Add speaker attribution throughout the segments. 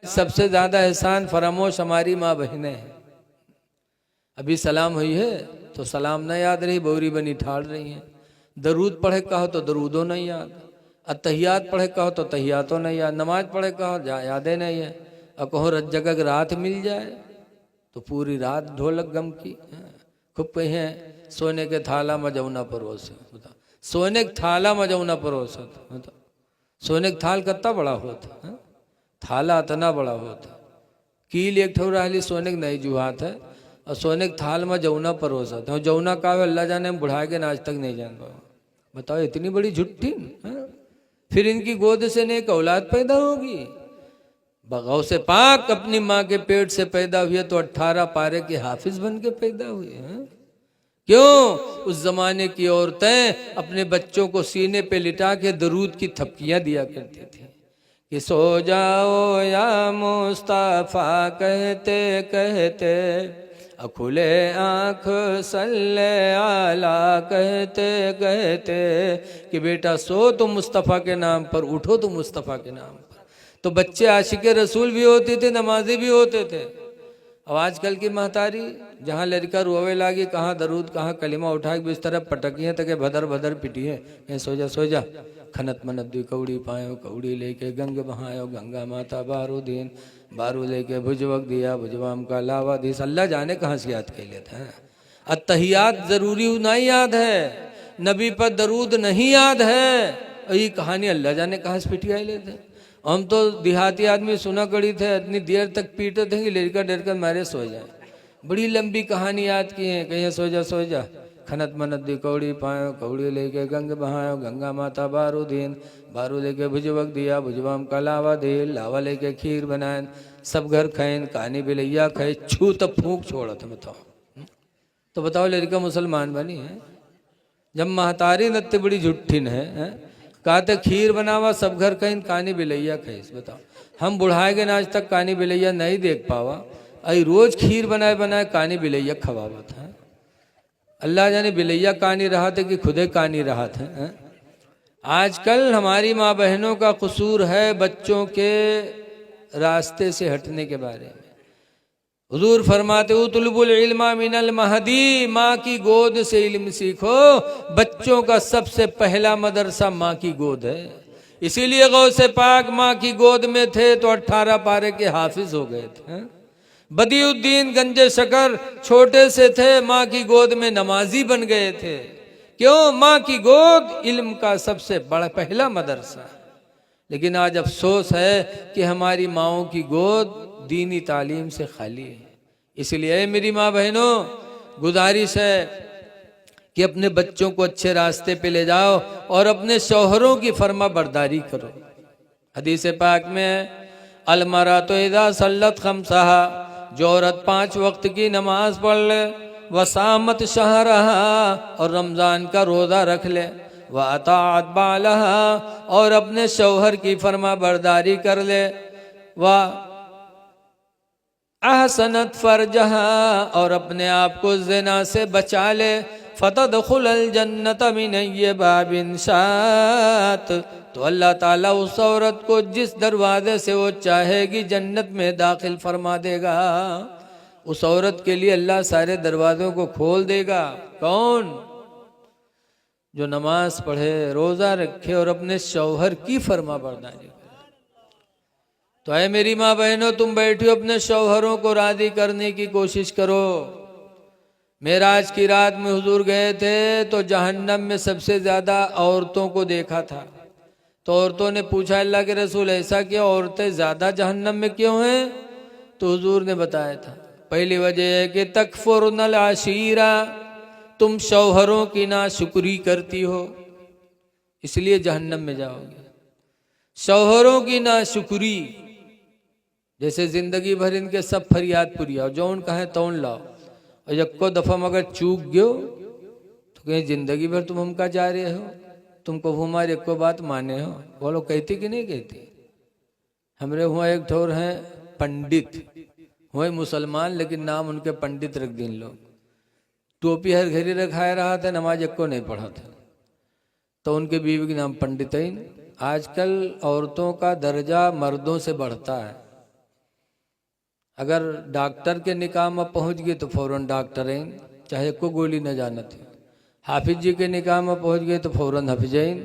Speaker 1: सबसे ज्यादा एहसान फरामोश हमारी माँ बहनें हैं। अभी सलाम हुई है तो सलाम न याद रही, बोरी बनी ठाड़ रही हैं। दरूद पढ़े कहो तो दरूदों नहीं याद, अतहियात पढ़े कहो तो तहियातों नहीं याद, नमाज पढ़े कहो यादें नहीं है। और कहो जगह रात मिल जाए तो पूरी रात ढोलक गम की। खूब कही है सोने के थाला मजौना परोस, बता सोने के थाला मजौना परोस, बता सोने का थाल कितना बड़ा होता, थाला इतना बड़ा होता, कील एक ठो रही सोने के नहीं जुहात है, और सोने के थाल में जौना परोसा था। जौना का अल्लाह जाने हम बुढ़ा के आज तक नहीं जान पाओ। बताओ इतनी बड़ी झुट्ठी। फिर इनकी गोद से नेक औलाद पैदा होगी। बगाव से पाक अपनी माँ के पेट से पैदा हुए तो 18 पारे के हाफिज बन के पैदा हुए हैं। क्यों? उस जमाने की औरतें अपने बच्चों को सीने पे लिटा के दरूद की थपकियां दिया करती थी कि सो जाओ या मुस्तफा कहते कहते, खुले आँख सल्ले आला कहते कहते, कि बेटा सो तो मुस्तफ़ा के नाम पर, उठो तो मुस्तफ़ा के नाम पर। तो बच्चे आशिक़े रसूल भी होते थे, नमाजी भी होते थे। अब आजकल की महतारी जहाँ लड़का रोवे लागी, कहाँ दरूद कहाँ कलिमा उठा के बिस्तर पटकिए तक भदर भदर पिटिए, कहीं सो जा खनत मनत दी कौड़ी पायो, कौड़ी लेके गंग बहायो, गंगा माता बारू दीन, बारू लेके भुजवक दिया, भुजवाम का लावा दी। अल्लाह जाने कहाँ से याद कर लेते हैं। अत्तहियात जरूरी नहीं याद है, नबी पर दरूद नहीं याद है, ये कहानी अल्लाह जाने कहाँ से पिटिया लेते हैं। हम तो देहाती आदमी सुना कड़ी थे, इतनी देर तक पीटे थे कि लड़का डर कर मारे सो जाए। बड़ी लंबी कहानी याद की है, कहीं सो जा खनत मनत दी कौड़ी पायो, कौड़ी लेके गंग बहायो, गंगा माता बारू दीन, बारू लेके भुजवक दिया, भुजवाम का लावा दे, लावा लेके खीर बनाए, सब घर खाएन, कहानी बिलैया खाए, छू तब फूंक छोड़ा था। बताओ तो बताओ लड़का मुसलमान बनी है जब महतारी नत्ते बड़ी झुट्ठिन है। कहते खीर बनावा सब घर कहीं, कहानी बिलैया खाइस। बताओ हम बुढ़ाए गए आज तक कहानी बिलैया नहीं देख पावा, आई रोज खीर बनाए बनाए कहानी बिलैया खवावा था। अल्लाह जाने बिलैया कहानी रहा थे कि खुदे कहानी रहा था। आजकल हमारी माँ बहनों का कसूर है बच्चों के रास्ते से हटने के बारे में। हुजूर फरमाते उतलुबुल इल्मा मिनल महदी, माँ की गोद से इल्म सीखो। बच्चों का सबसे पहला मदरसा माँ की गोद है। इसीलिए गौसे पाक माँ की गोद में थे तो 18 पारे के हाफिज हो गए थे। बदियुद्दीन गंजे शकर छोटे से थे, माँ की गोद में नमाजी बन गए थे। क्यों? माँ की गोद इल्म का सबसे बड़ा पहला मदरसा। लेकिन आज अफसोस है कि हमारी माँओं की गोद दीनी तालीम से खाली है। इसलिए मेरी माँ बहनों, गुजारिश है कि अपने बच्चों को अच्छे रास्ते पे ले जाओ और अपने शौहरों की फर्मा बरदारी करो। हदीस पाक में अलमरा तो इदा सल्लत खमसहा, जो औरत 5 वक्त की नमाज पढ़ ले, वसामत शहरहा, और रमज़ान का रोज़ा रख ले, व अताअत बालहा, और अपने शौहर की फर्मा बरदारी कर ले, व अहसनत फरजहा, और अपने आप को ज़िना से बचा ले, फतदखुलल जन्नत मिन अय्यि बाबिन शात, तो अल्लाह ताला उस औरत को जिस दरवाजे से वो चाहेगी जन्नत में दाखिल फरमा देगा। उस औरत के लिए अल्लाह सारे दरवाज़ों को खोल देगा। कौन? जो नमाज पढ़े, रोज़ा रखे और अपने शौहर की फर्मा बरदारी। तो है मेरी माँ बहनों, तुम बैठो अपने शौहरों को राज़ी करने की कोशिश करो। मेराज की रात में हुजूर गए थे तो जहन्नम में सबसे ज़्यादा औरतों को देखा था। तो औरतों ने पूछा अल्लाह के रसूल ऐसा क्यों, औरतें ज़्यादा जहन्नम में क्यों हैं? तो हुजूर ने बताया था पहली वजह है कि तकफुरनल आशीरा, तुम शौहरों की नाशुक्री करती हो, इसलिए जहन्नम में जाओगे। शौहरों की नाशुक्री, जैसे जिंदगी भर इनके सब फरियाद पुरियाओ, जौन कहे तौन लाओ, और यक्को दफा मगर चूक गयो तो कहीं जिंदगी भर तुम हमका जा रहे हो, तुमको हमारी एको बात माने हो। बोलो कहती कि नहीं कहती? हमरे हुआ एक ठोर हैं पंडित, हुए मुसलमान लेकिन नाम उनके पंडित रख दिन लोग, टोपी हर घड़ी रखाए रहा था, नमाज एको नहीं पढ़ा था, तो उनके बीवी के नाम पंडितैन। आजकल औरतों का दर्जा मर्दों से बढ़ता है। अगर डॉक्टर के निकाह में पहुंच गए तो फौरन डॉक्टरें, चाहे को गोली न जानत है। हाफिज जी के निकाह में पहुंच गए तो फौरन हाफिजैन,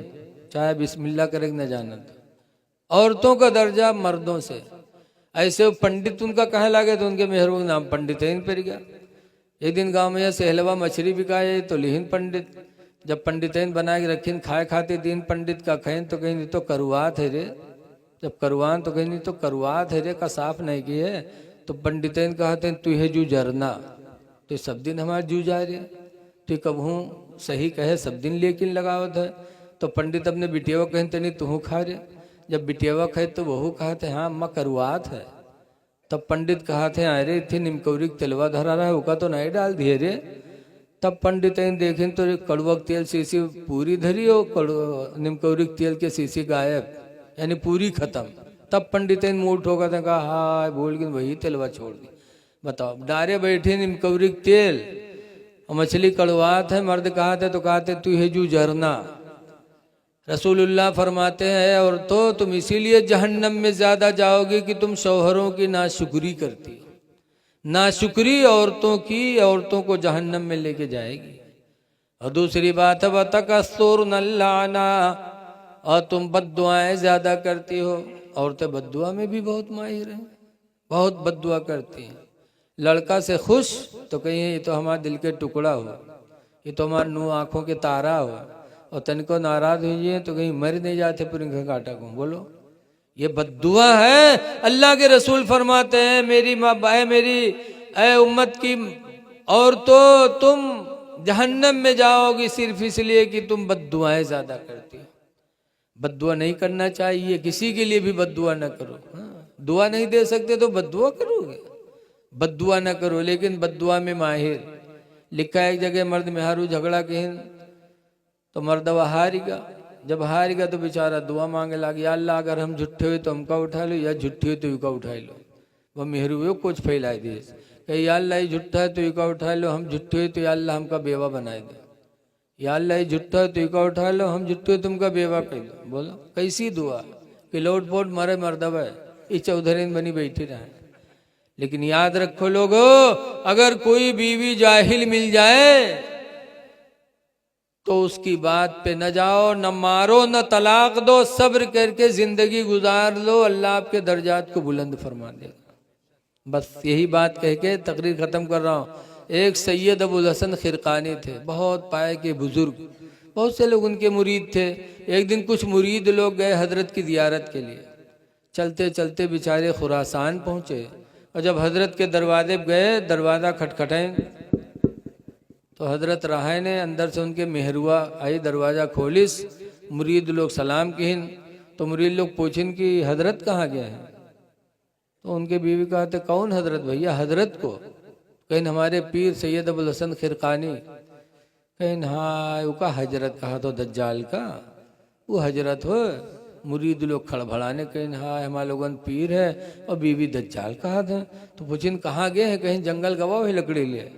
Speaker 1: चाहे बिस्मिल्लाह करे न जानत। औरतों का दर्जा मर्दों से, ऐसे पंडित उनका कहे लागे तो उनके मेहरों का नाम पंडितैन पड़ गया। एक दिन गांव में यह सहलवा मछली बिकाए तो लिहिन पंडित, जब पंडितैन बना के रखीन खाए खाते दिन पंडित का कहें तो कहीं तो करुआत है रे, जब करुआन तो कहीं तो करुआत है रे का साफ नहीं की है। तो पंडितैन कहते हैं तू है जू जरना, तो सब दिन हमारे जू जा रहे, तो कबहू सही कहे सब दिन लेकिन लगावत है। तो पंडित अपने बिटियावा कहते नहीं तू खा रहे, जब बिटियावा कहे तो वहू कहते हाँ अम्मा करुआत है। तब पंडित कहते अरे थे निमकौरी तेलवा धरा रहा है उका तो नहीं डाल दिए रे। तब पंडित देखें तो कड़वक तेल शीशी पूरी धरी हो, निमकौरी तेल के शीशी गायब, यानी पूरी खत्म। तब पंडित मुंह ठोका था, कहा हाय बोल के वही तेलवा छोड़ दी। बताओ डारे बैठे निमकौरी तेल और मछली कड़वात है, मर्द कहते तो कहते तू है जू जरना। रसूलुल्लाह फरमाते हैं और तो तुम इसीलिए जहन्नम में ज्यादा जाओगे कि तुम शौहरों की नाशुक्री करती हो। नाशुक्री औरतों की औरतों को जहन्नम में लेके जाएगी। और दूसरी बात है वतकस्सुर नल्लाना, और तुम बद्दुआएं ज्यादा करती हो। औरतें बद्दुआ में भी बहुत माहिर हैं, बहुत बद्दुआ करती हैं। लड़का से खुश तो कहीं ये तो हमारे दिल के टुकड़ा हो, ये तो हमारे नू आंखों के तारा हो, और तनिको नाराज हुई तो कहीं मर नहीं जाते पूरी काटा को। बोलो ये बद्दुआ है। अल्लाह के रसूल फरमाते हैं मेरी माँ बाए मेरी ऐ उम्मत की और तो तुम जहन्नम में जाओगी सिर्फ इसलिए कि तुम बद्दुआएं ज्यादा करती हो। बद्दुआ नहीं करना चाहिए, किसी के लिए भी बद्दुआ न करो। हाँ, दुआ नहीं दे सकते तो बद्दुआ करोगे, बद्दुआ न करो। लेकिन बद्दुआ में माहिर लिखा है एक जगह मर्द मेहारू झगड़ा कहें तो मर्दवा हारेगा, जब हारेगा तो बेचारा दुआ मांगे लगे या अल्लाह अगर हम झूठे हुए तो हमका उठा लो, या झूठी हुई तो युका उठा लो। वह मेहरू हुए कुछ फैला दिए कहीं या अल्लाह झूठा है तो युका उठा लो, हम झूठे हुए तो या अल्लाह हमका बेवा बनाए दे, या अल्लाह झूठा है तो युका उठा लो, हम झूठे हुए तुमका बेवा कर दो। बोलो कैसी दुआ कि लोट पोट मरे मर्दवा है ये चौधरीन बनी बैठी रहे। लेकिन याद रखो लोगो, अगर कोई बीवी जाहिल मिल जाए तो उसकी बात पे न जाओ, न मारो, न तलाक दो, सब्र करके जिंदगी गुजार लो, अल्लाह आपके दर्जात को बुलंद फरमा देगा। बस यही बात कह के तकरीर खत्म कर रहा हूँ। एक सैयद अबुल हसन खिरकानी थे, बहुत पाए के बुजुर्ग, बहुत से लोग उनके मुरीद थे। एक दिन कुछ मुरीद लोग गए हजरत की जियारत के लिए, चलते चलते बेचारे खुरासान पहुंचे, और जब हजरत के दरवाजे गए दरवाज़ा खटखटाए तो हजरत रहाय ने अंदर से उनके मेहरुआ आई, दरवाज़ा खोलिस, मुरीद लोग सलाम किन तो मुरीद लोग पूछिन कि हजरत कहाँ गए हैं। तो उनके बीवी कहते कौन हजरत भैया, हजरत को कहीं हमारे पीर सैयद अबुल हसन खिरकानी, कहीं हाँ उसका हजरत कहा तो दज्जाल का वो हजरत हो। मुरीद लोग खड़बड़ाने कहीं हाँ हमारे लोगन पीर है और बीवी दज्जाल कहा था। तो पूछिन कहाँ गए हैं, कहीं जंगल गवाओ है लकड़ी लिए।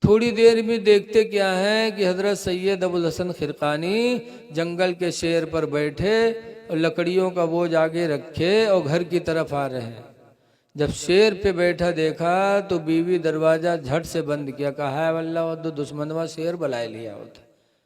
Speaker 1: थोड़ी देर में देखते क्या है कि हजरत सैयद अबुल हसन खिरकानी जंगल के शेर पर बैठे और लकड़ियों का बोझ आगे रखे और घर की तरफ आ रहे हैं। जब शेर पे बैठा देखा तो बीवी दरवाजा झट से बंद किया, कहा है वल्लाह तो दुश्मनवा शेर बुलाए लिया होता,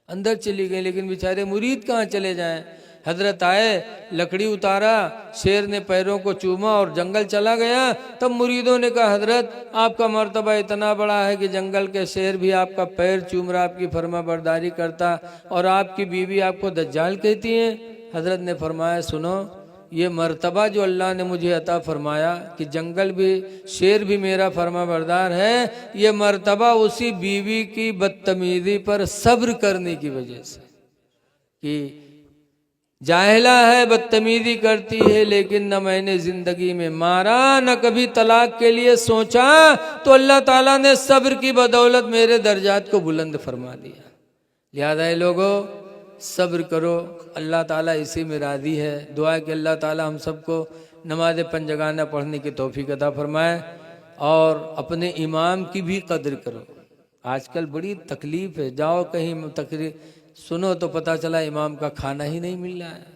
Speaker 1: अंदर चली गई। लेकिन बेचारे मुरीद कहाँ चले जाएं। हजरत आए, लकड़ी उतारा, शेर ने पैरों को चूमा और जंगल चला गया। तब मुरीदों ने कहा हजरत आपका मर्तबा इतना बड़ा है कि जंगल के शेर भी आपका पैर चूम रहा, आपकी फर्मा बरदारी करता, और आपकी बीवी आपको दज्जाल कहती है। हजरत ने फरमाया सुनो, ये मर्तबा जो अल्लाह ने मुझे अता फरमाया कि जंगल भी शेर भी मेरा फर्मा बरदार है, ये मर्तबा उसी बीवी की बदतमीजी पर सब्र करने की वजह से। कि जाहिला है, बदतमीजी करती है, लेकिन न मैंने जिंदगी में मारा न कभी तलाक के लिए सोचा, तो अल्लाह ताला ने सब्र की बदौलत मेरे दर्जात को बुलंद फरमा दिया। लिहाजा है लोगों सब्र करो, अल्लाह ताला इसी में राजी है। दुआ कि अल्लाह ताला हम सबको नमाज पंजगाना पढ़ने की तौफीक अता फरमाए और अपने इमाम की भी कदर करो। आजकल बड़ी तकलीफ है, जाओ कहीं तकरीर सुनो तो पता चला इमाम का खाना ही नहीं मिल रहा है,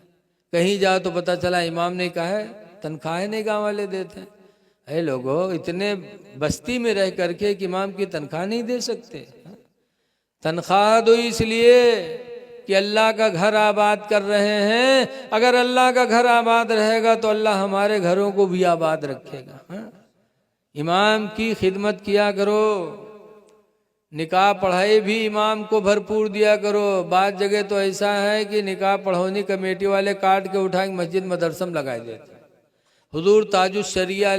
Speaker 1: कहीं जाओ तो पता चला इमाम ने कहा है तनख्वाहें नहीं गाँव वाले देते हैं। अरे लोगों, इतने बस्ती में रह करके कि इमाम की तनख्वाह नहीं दे सकते? तनख्वाह दो इसलिए कि अल्लाह का घर आबाद कर रहे हैं। अगर अल्लाह का घर आबाद रहेगा तो अल्लाह हमारे घरों को भी आबाद रखेगा। हाँ? इमाम की खिदमत किया करो, निकाह पढ़ाई भी इमाम को भरपूर दिया करो। बात जगह तो ऐसा है कि निकाह पढ़ौनी कमेटी वाले काट के उठा के मस्जिद मदरसम लगा देते। हुजूर ताजुश शरिया